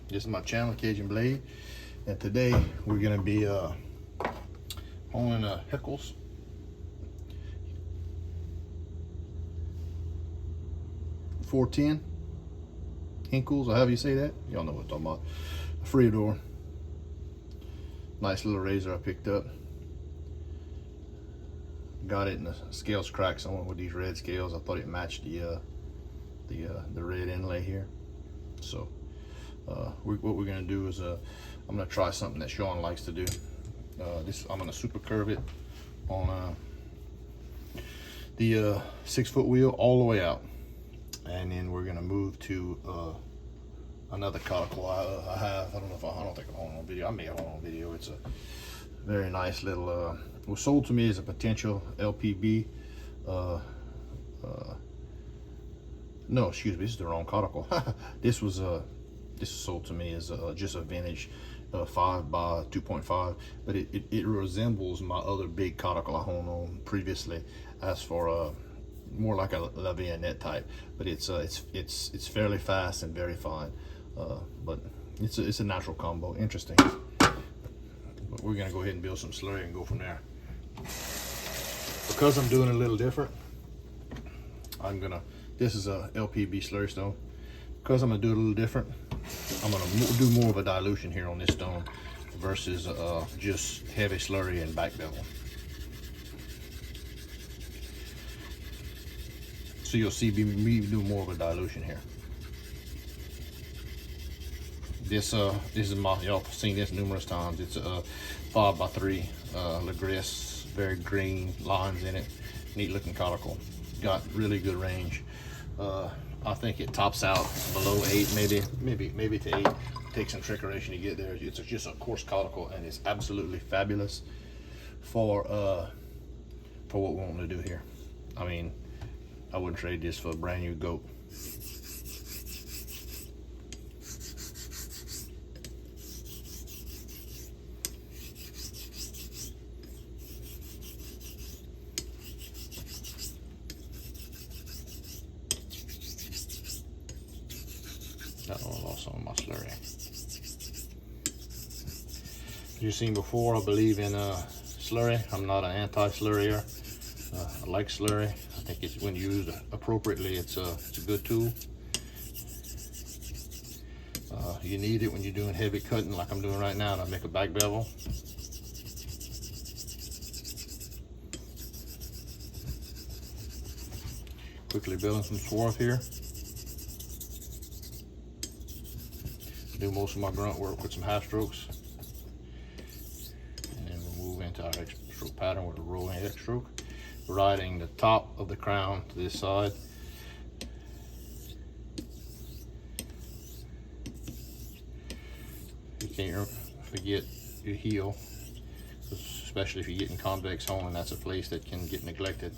This is my channel, Cajun Blade, and today we're gonna be honing a Henckles 410 Henckles, or however you say that. Y'all know what I'm talking about. A Freedor. Nice little razor I picked up. Got it in the scales cracked somewhere with these red scales. I thought it matched the red inlay here. So what we're gonna do is I'm gonna try something that Sean likes to do. I'm gonna super curve it on the 6-foot wheel all the way out, and then we're gonna move to another cuticle I have. I don't think I own on video. I may have on video. It's a very nice little was sold to me as a potential LPB. No, excuse me, this is the wrong cuticle. This was sold to me as just a vintage 5 by 2.5, but it resembles my other big cuticle I honed on previously, as for more like a La Viennette type, but it's fairly fast and very fine. But it's a natural combo. Interesting. But we're gonna go ahead and build some slurry and go from there. Because I'm doing a little different, this is a LPB slurry stone. Because I'm gonna do it a little different, I'm gonna do more of a dilution here on this stone versus just heavy slurry and back bevel. So you'll see me do more of a dilution here. This is y'all seen this numerous times. It's a 5 by 3 Legris, very green lines in it, neat looking cuticle. Got really good range. I think it tops out below 8, maybe to 8. Takes some trickeration to get there. It's just a coarse cuticle, and it's absolutely fabulous for what we want to do here. I mean, I wouldn't trade this for a brand new goat. I lost some of my slurry. As you've seen before, I believe in slurry. I'm not an anti-slurrier. I like slurry. I think it's, when used appropriately, it's a good tool. You need it when you're doing heavy cutting like I'm doing right now to make a back bevel. Quickly building some swarth here. Do most of my grunt work with some half strokes, and then we'll move into our X stroke pattern with a rolling X stroke, riding the top of the crown to this side. You can't forget your heel, especially if you're getting convex honing. That's a place that can get neglected.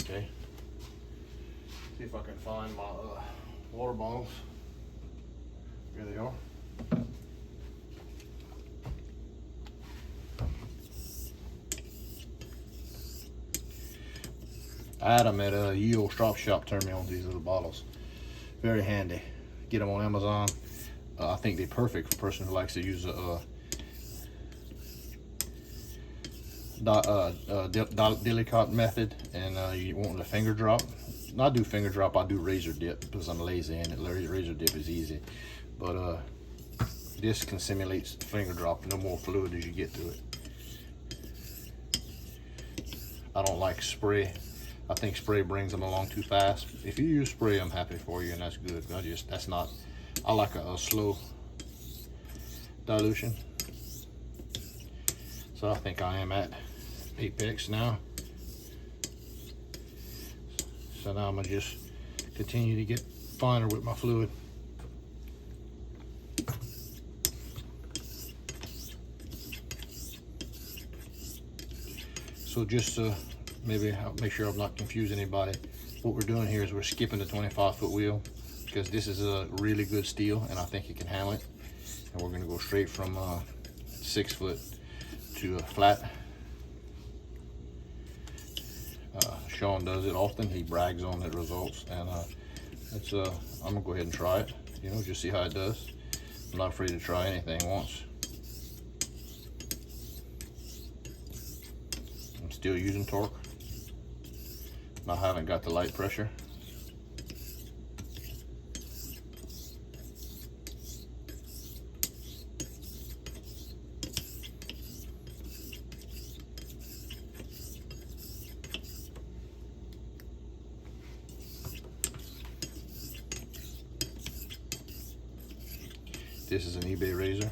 Okay, see if I can find my water bottles. Here they are. Adam at a Yield Strop Shop turned me on these little bottles. Very handy. Get them on Amazon. I think they're perfect for a person who likes to use a delicate method, and you want the finger drop. I do finger drop. I do razor dip because I'm lazy, and razor dip is easy. But this can simulate finger drop. No more fluid as you get to it. I don't like spray. I think spray brings them along too fast. If you use spray, I'm happy for you, and that's good. I like a slow dilution. So I think I am at apex now. So now I'm gonna just continue to get finer with my fluid. So just to maybe I'll make sure I'm not confusing anybody, what we're doing here is we're skipping the 25-foot wheel because this is a really good steel and I think it can handle it. And we're gonna go straight from 6 foot to a flat. Sean does it often. He brags on the results, and I'm gonna go ahead and try it you know, just see how it does. I'm not afraid to try anything once. I'm still using torque. I haven't got the light pressure. This is an eBay razor.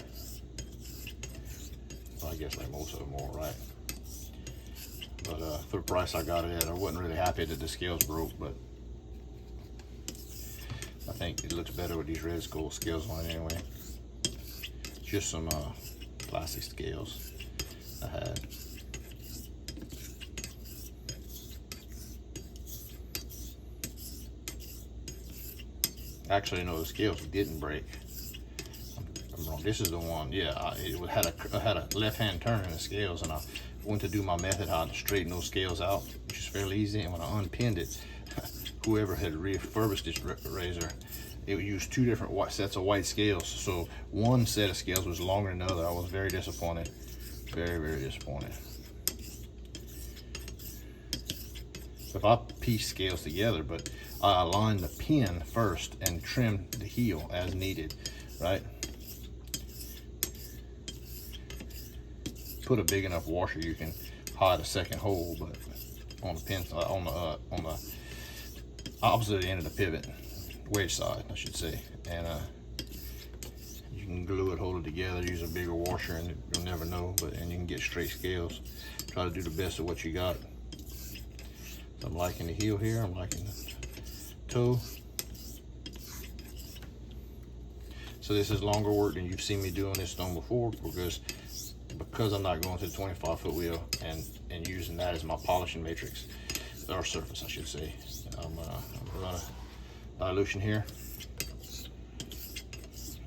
Well, I guess like most of them are, right? But for the price I got it at, I wasn't really happy that the scales broke, but I think it looks better with these red gold scales on it anyway. Just some plastic scales I had. Actually, no, the scales didn't break. I'm wrong. This is the one. Yeah, it had a left-hand turn in the scales, and I went to do my method how to straighten those scales out, which is fairly easy. And when I unpinned it, whoever had refurbished this razor, it used two different sets of white scales. So one set of scales was longer than the other. I was very disappointed. Very, very disappointed. If I piece scales together, but I align the pin first and trim the heel as needed, right? Put a big enough washer you can hide a second hole, but on the pin on the opposite end of the pivot, wedge side, I should say, and you can glue it, hold it together, use a bigger washer, and you'll never know. And you can get straight scales. Try to do the best of what you got. So I'm liking the heel here. I'm liking the toe. So this is longer work than you've seen me doing this stone before, because I'm not going to the 25-foot wheel and using that as my polishing matrix, or surface, I should say. I'm gonna run a dilution here.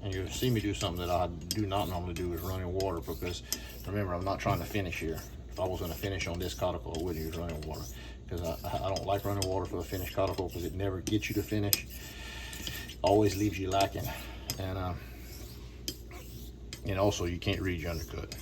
And you'll see me do something that I do not normally do, is running water, because remember, I'm not trying to finish here. If I was going to finish on this cuticle, I wouldn't use running water, because I don't like running water for a finished cuticle, because it never gets you to finish. Always leaves you lacking. And also you can't read your undercut.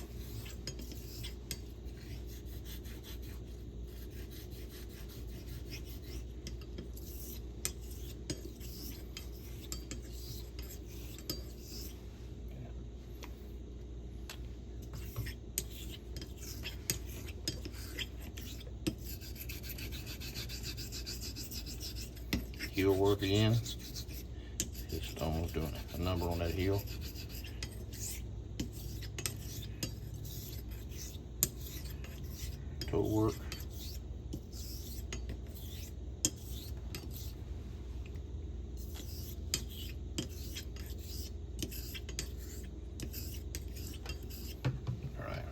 Heel work again. Just almost doing a number on that heel. Toe work. All right.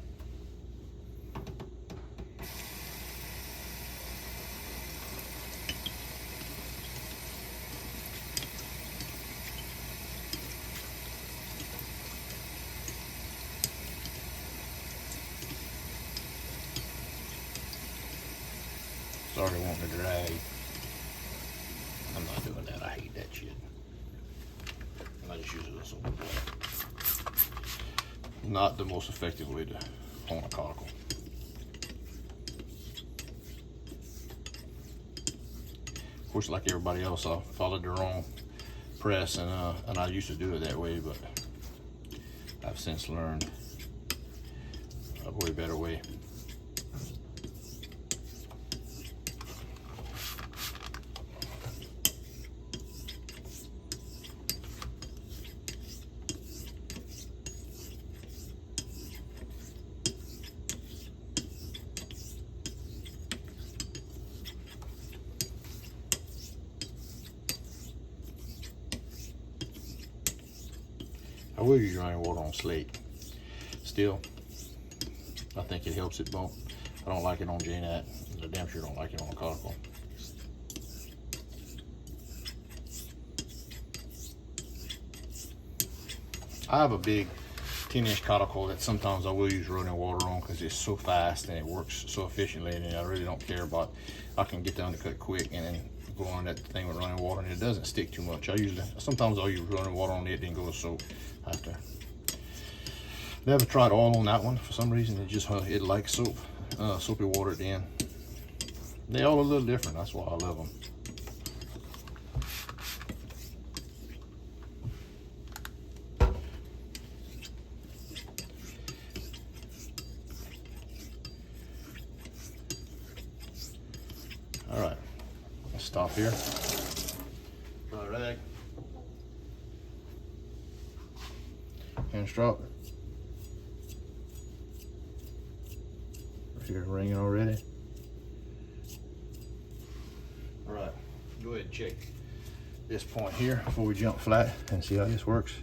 Started wanting to drag. I'm not doing that. I hate that shit. I just use it as a wood blade. Not the most effective way to hone a cuticle. Of course, like everybody else, I followed the wrong press, and I used to do it that way, but I've since learned a way better way. I will use running water on slate. Still, I think it helps it bump. I don't like it on JNat. I damn sure don't like it on a cuticle. I have a big 10-inch cuticle that sometimes I will use running water on, because it's so fast and it works so efficiently, and I really don't care about, I can get the undercut quick and then go on that thing with running water, and it doesn't stick too much. Sometimes I'll use running water on it, then go to soap after. Never tried oil on that one for some reason. It likes soap, soapy water at the end. They all a little different. That's why I love them. All right, let's stop here. Dry rag. Hand strop. Here, ringing already. All right, go ahead and check this point here before we jump flat and see how this works.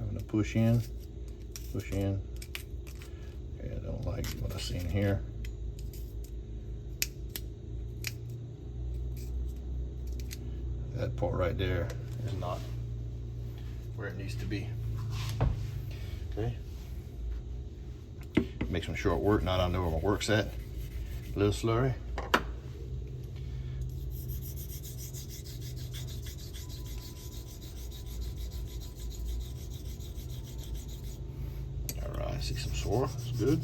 I'm gonna push in. Okay, I don't like what I see in here. That part right there is not where it needs to be. Okay. Make some short work. Now that I know where my work's at. A little slurry. All right, I see some swirl. That's good.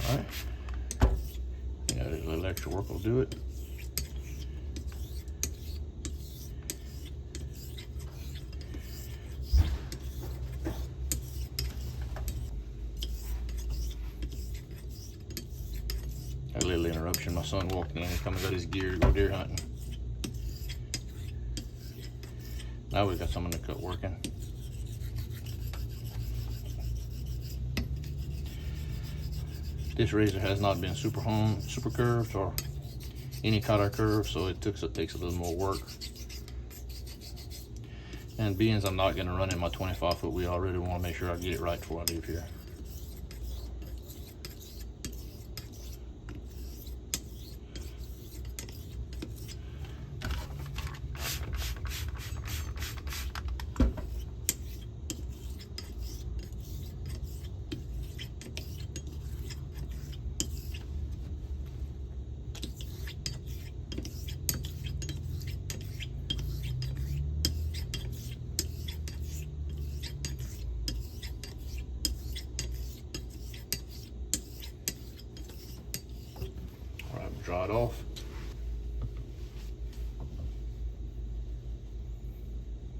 All right. Yeah, a little extra work will do it. A little interruption. My son walked in. He come and got his gear to go deer hunting. Now we've got some in the cut working. This razor has not been super honed, super curved, or any kind of curve, so it takes a little more work. And being as I'm not going to run in my 25-foot wheel, I really want to make sure I get it right before I leave here. Dry it off.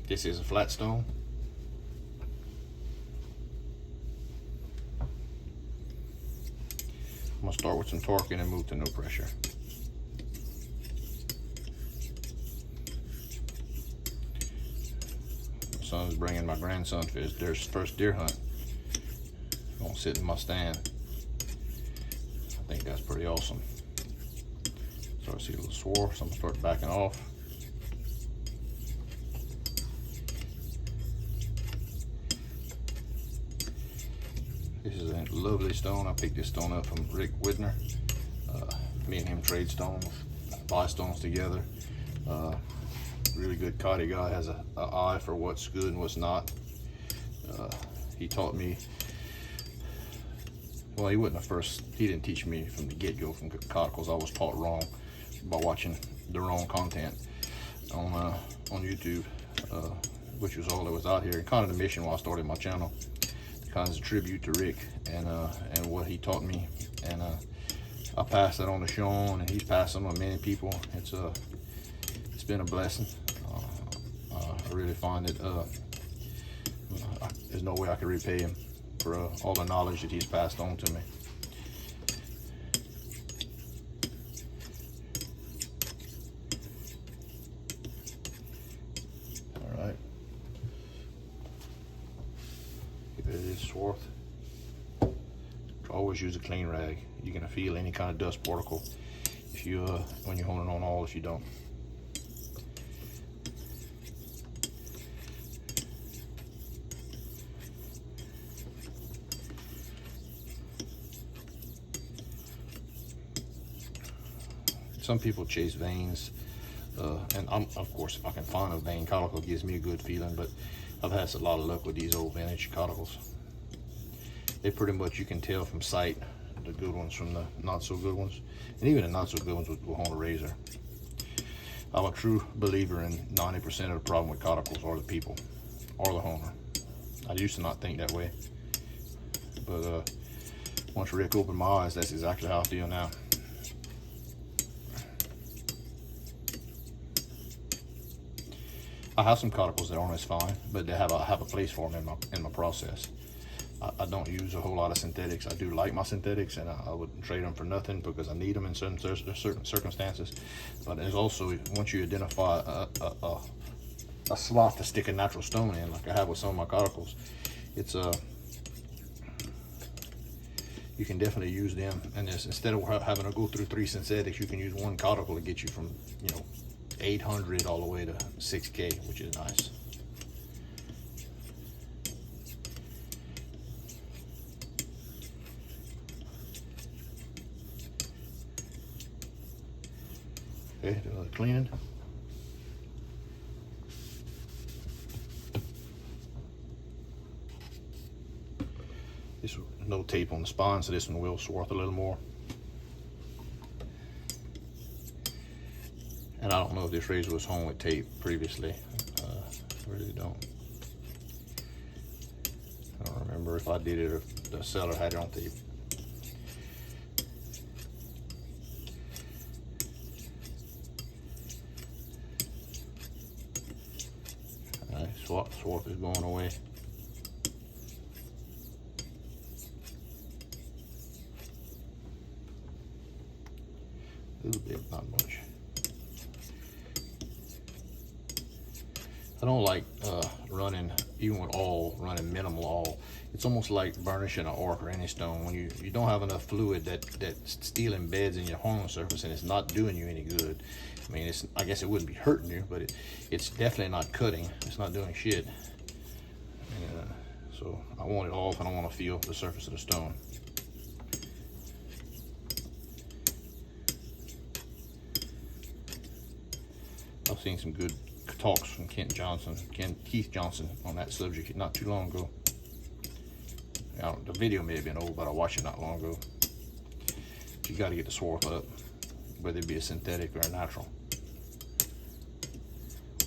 This is a flat stone. I'm gonna start with some torquing and move to no pressure. My son's bringing my grandson for his first deer hunt. I'm gonna sit in my stand. I think that's pretty awesome. So I see a little swirl, so I'm gonna start backing off. This is a lovely stone. I picked this stone up from Rick Widner. Me and him trade stones, buy stones together. Really good cotty guy, has an eye for what's good and what's not. He taught me, well, he didn't teach me from the get-go from coticles. I was taught wrong by watching the wrong content on YouTube, which was all that was out here. And kind of the mission why I started my channel, kind of a tribute to Rick and what he taught me. And I passed that on to Sean, and he's passed them on many people. It's been a blessing. I really find that there's no way I can repay him for all the knowledge that he's passed on to me. All right. Give it this swath. Always use a clean rag. You're gonna feel any kind of dust particle if you when you're honing on all. If you don't. some people chase veins, and of course, if I can find a vein cuticle, it gives me a good feeling, but I've had a lot of luck with these old vintage cuticles. They pretty much, you can tell from sight, the good ones from the not so good ones, and even the not so good ones will hone a razor. I'm a true believer in 90% of the problem with cuticles are the people, or the honer. I used to not think that way, but once Rick opened my eyes, that's exactly how I feel now. I have some cuticles that aren't as fine, but they have a place for them in my process. I don't use a whole lot of synthetics. I do like my synthetics, and I wouldn't trade them for nothing because I need them in certain circumstances. But there's also, once you identify a slot to stick a natural stone in, like I have with some of my cuticles, it's you can definitely use them. And instead of having to go through 3 synthetics, you can use one cuticle to get you from 800 all the way to 6K, which is nice. Okay, do another cleaning. This no tape on the spine, so this one will swarth a little more. And I don't know if this razor was honed with tape previously. I really don't. I don't remember if I did it or if the seller had it on tape. Swarth is going away. A little bit, not much. I don't like running, even with oil, running minimal oil. It's almost like burnishing an arc or any stone. When you don't have enough fluid, that steel embeds in your honing surface and it's not doing you any good. I mean, I guess it wouldn't be hurting you, but it's definitely not cutting. It's not doing shit. And, so I want it off, and I want to feel the surface of the stone. I've seen some good talks from Keith Johnson on that subject not too long ago. The video may have been old, but I watched it not long ago. You got to get the swarth up, whether it be a synthetic or a natural,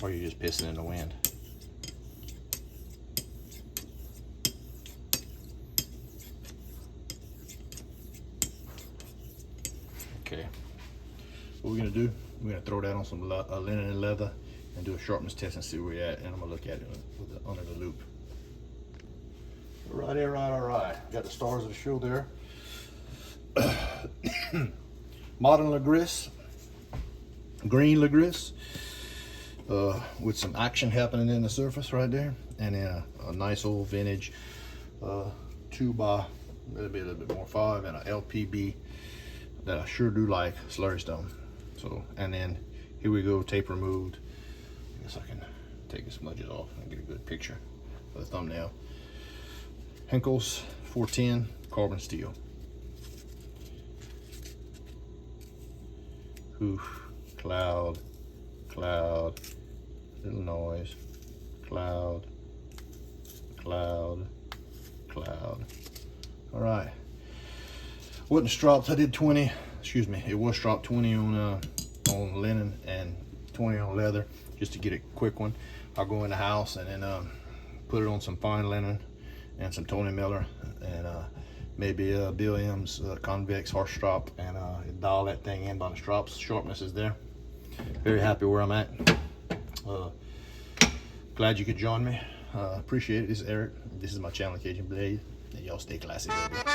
or you're just pissing in the wind. Okay, what we're gonna do, we're gonna throw that on some linen and leather and do a sharpness test and see where we're at, and I'm gonna look at it under the loop. All right. Got the stars of the show there. Modern Legris, green Legris, with some action happening in the surface right there, and then a nice old vintage 2x, maybe a little bit more 5, and a LPB that I sure do like, slurry stone. So, and then here we go, tape removed. I guess I can take the smudges off and get a good picture for the thumbnail. Henckles 410 carbon steel. Oof, cloud, little noise, cloud. All right. Wasn't stropped. I did 20. Excuse me. It was stropped 20 on linen and 20 on leather, just to get a quick one. I'll go in the house and then put it on some fine linen and some Tony Miller and maybe Bill M's Convex horse strop, and dial that thing in by the strops. Sharpness is there. Very happy where I'm at. Glad you could join me. Appreciate it. This is Eric. This is my channel, Cajun Blade. And y'all stay classy, baby.